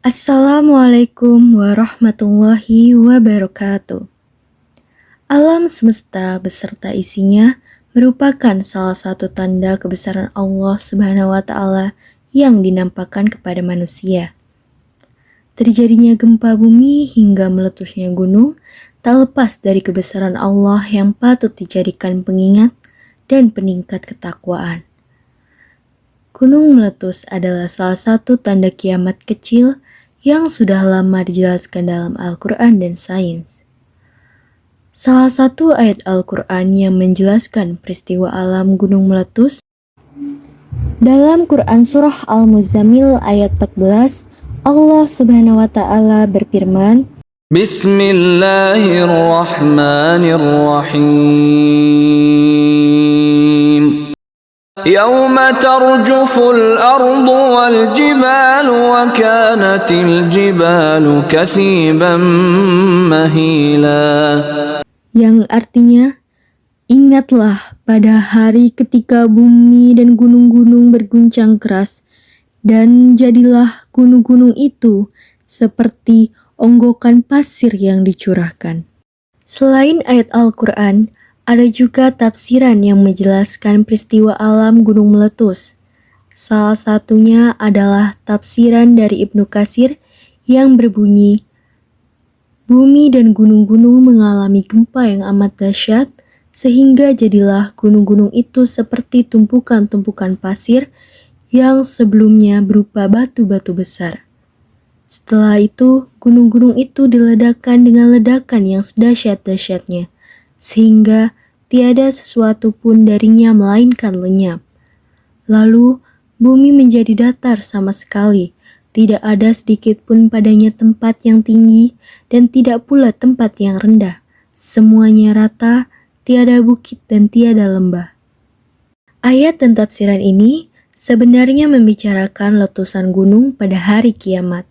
Assalamualaikum warahmatullahi wabarakatuh. Alam semesta beserta isinya merupakan salah satu tanda kebesaran Allah Subhanahu wa Ta'ala yang dinampakkan kepada manusia. Terjadinya gempa bumi hingga meletusnya gunung tak lepas dari kebesaran Allah yang patut dijadikan pengingat dan peningkat ketakwaan. Gunung meletus adalah salah satu tanda kiamat kecil yang sudah lama dijelaskan dalam Al-Quran dan sains. Salah satu ayat Al-Quran yang menjelaskan peristiwa alam gunung meletus dalam Quran Surah Al-Muzammil ayat 14, Allah Subhanahu wa Ta'ala berfirman, Bismillahirrahmanirrahim. Yauma tarjuful ardu wal jibalu wa kanatil jibalu kathiban mahila. Yang artinya, ingatlah pada hari ketika bumi dan gunung-gunung berguncang keras, dan jadilah gunung-gunung itu seperti onggokan pasir yang dicurahkan. Selain ayat Al-Quran, ada juga tafsiran yang menjelaskan peristiwa alam gunung meletus. Salah satunya adalah tafsiran dari Ibnu Katsir yang berbunyi, bumi dan gunung-gunung mengalami gempa yang amat dahsyat, sehingga jadilah gunung-gunung itu seperti tumpukan-tumpukan pasir yang sebelumnya berupa batu-batu besar. Setelah itu, gunung-gunung itu diledakkan dengan ledakan yang sedahsyat-dahsyatnya, sehingga tiada sesuatu pun darinya melainkan lenyap. Lalu, bumi menjadi datar sama sekali, tidak ada sedikit pun padanya tempat yang tinggi dan tidak pula tempat yang rendah. Semuanya rata, tiada bukit dan tiada lembah. Ayat dan tafsiran ini sebenarnya membicarakan letusan gunung pada hari kiamat.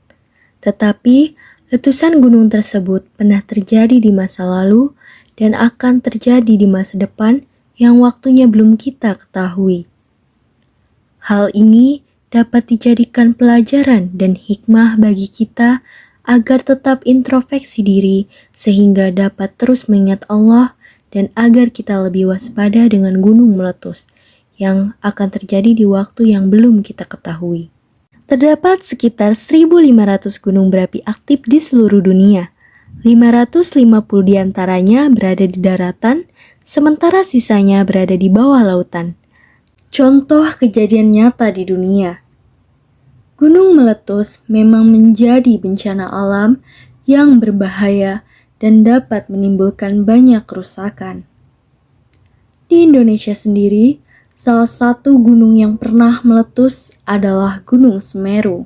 Tetapi, letusan gunung tersebut pernah terjadi di masa lalu dan akan terjadi di masa depan yang waktunya belum kita ketahui. Hal ini dapat dijadikan pelajaran dan hikmah bagi kita agar tetap introspeksi diri sehingga dapat terus mengingat Allah dan agar kita lebih waspada dengan gunung meletus yang akan terjadi di waktu yang belum kita ketahui. Terdapat sekitar 1.500 gunung berapi aktif di seluruh dunia. 550 diantaranya berada di daratan, sementara sisanya berada di bawah lautan. Contoh kejadian nyata di dunia. Gunung meletus memang menjadi bencana alam yang berbahaya dan dapat menimbulkan banyak kerusakan. Di Indonesia sendiri, salah satu gunung yang pernah meletus adalah Gunung Semeru.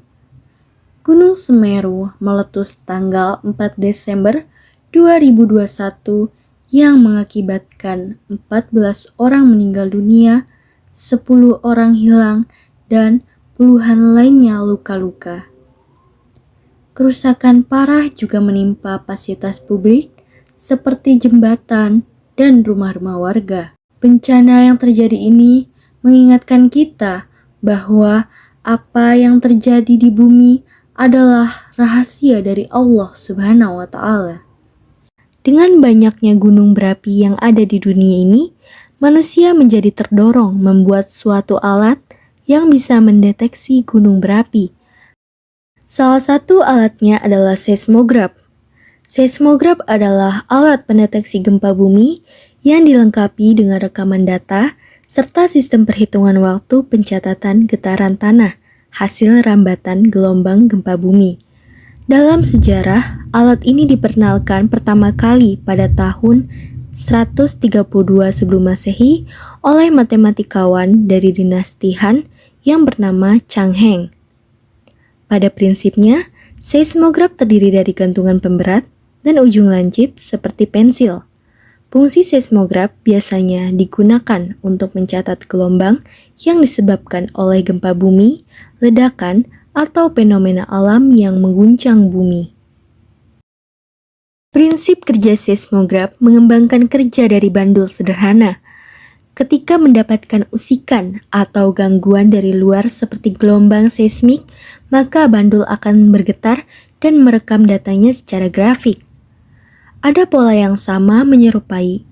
Gunung Semeru meletus tanggal 4 Desember 2021 yang mengakibatkan 14 orang meninggal dunia, 10 orang hilang, dan puluhan lainnya luka-luka. Kerusakan parah juga menimpa fasilitas publik seperti jembatan dan rumah-rumah warga. Bencana yang terjadi ini mengingatkan kita bahwa apa yang terjadi di bumi adalah rahasia dari Allah Subhanahu wa Ta'ala. Dengan banyaknya gunung berapi yang ada di dunia ini, manusia menjadi terdorong membuat suatu alat yang bisa mendeteksi gunung berapi. Salah satu alatnya adalah seismograf. Seismograf adalah alat pendeteksi gempa bumi yang dilengkapi dengan rekaman data serta sistem perhitungan waktu pencatatan getaran tanah hasil rambatan gelombang gempa bumi. Dalam sejarah, alat ini diperkenalkan pertama kali pada tahun 132 sebelum Masehi oleh matematikawan dari dinasti Han yang bernama Chang Heng. Pada prinsipnya, seismograf terdiri dari gantungan pemberat dan ujung lancip seperti pensil. Fungsi seismograf biasanya digunakan untuk mencatat gelombang yang disebabkan oleh gempa bumi, ledakan, atau fenomena alam yang mengguncang bumi. Prinsip kerja seismograf mengembangkan kerja dari bandul sederhana. Ketika mendapatkan usikan atau gangguan dari luar seperti gelombang seismik, maka bandul akan bergetar dan merekam datanya secara grafik. Ada pola yang sama menyerupai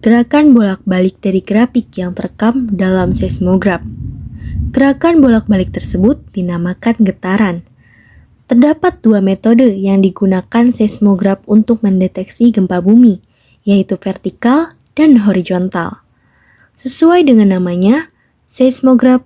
gerakan bolak-balik dari grafik yang terekam dalam seismograf. Gerakan bolak-balik tersebut dinamakan getaran. Terdapat dua metode yang digunakan seismograf untuk mendeteksi gempa bumi, yaitu vertikal dan horizontal. Sesuai dengan namanya, seismograf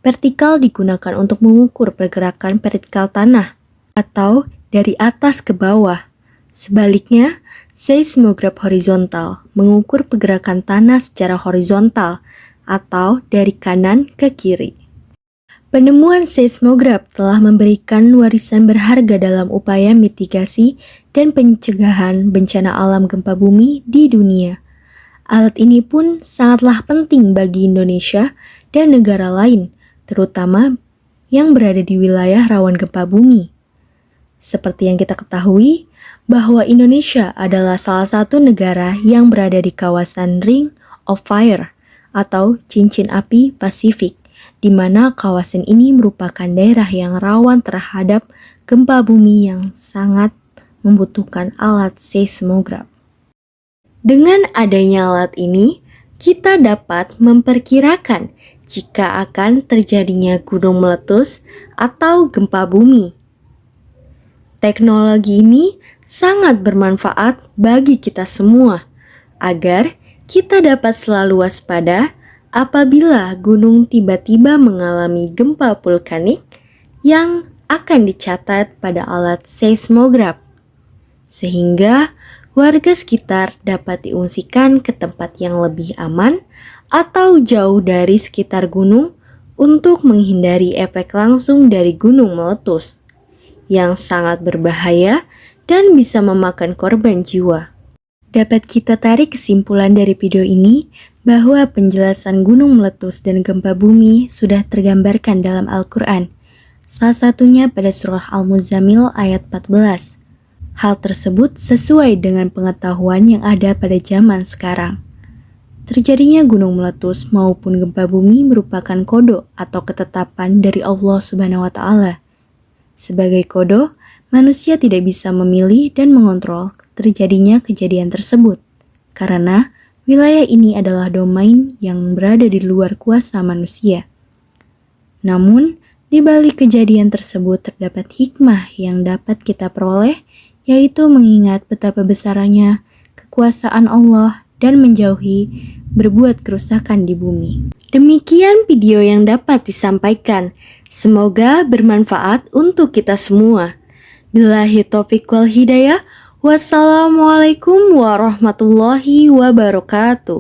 vertikal digunakan untuk mengukur pergerakan vertikal tanah atau dari atas ke bawah. Sebaliknya, seismograf horizontal mengukur pergerakan tanah secara horizontal atau dari kanan ke kiri. Penemuan seismograf telah memberikan warisan berharga dalam upaya mitigasi dan pencegahan bencana alam gempa bumi di dunia. Alat ini pun sangatlah penting bagi Indonesia dan negara lain, terutama yang berada di wilayah rawan gempa bumi. Seperti yang kita ketahui, bahwa Indonesia adalah salah satu negara yang berada di kawasan Ring of Fire atau cincin api Pasifik, di mana kawasan ini merupakan daerah yang rawan terhadap gempa bumi yang sangat membutuhkan alat seismograf. Dengan adanya alat ini, kita dapat memperkirakan jika akan terjadinya gunung meletus atau gempa bumi. Teknologi ini sangat bermanfaat bagi kita semua, agar kita dapat selalu waspada apabila gunung tiba-tiba mengalami gempa vulkanik yang akan dicatat pada alat seismograf, sehingga warga sekitar dapat diungsikan ke tempat yang lebih aman atau jauh dari sekitar gunung untuk menghindari efek langsung dari gunung meletus yang sangat berbahaya dan bisa memakan korban jiwa. Dapat kita tarik kesimpulan dari video ini bahwa penjelasan gunung meletus dan gempa bumi sudah tergambarkan dalam Al-Quran, salah satunya pada surah Al-Muzammil ayat 14. Hal tersebut sesuai dengan pengetahuan yang ada pada zaman sekarang. Terjadinya gunung meletus maupun gempa bumi merupakan kodo atau ketetapan dari Allah Subhanahu wa Ta'ala. Sebagai kodo, manusia tidak bisa memilih dan mengontrol terjadinya kejadian tersebut, karena wilayah ini adalah domain yang berada di luar kuasa manusia. Namun, di balik kejadian tersebut terdapat hikmah yang dapat kita peroleh, yaitu mengingat betapa besarnya kekuasaan Allah dan menjauhi berbuat kerusakan di bumi. Demikian video yang dapat disampaikan. Semoga bermanfaat untuk kita semua. Billahi taufiq wal hidayah. Wassalamualaikum warahmatullahi wabarakatuh.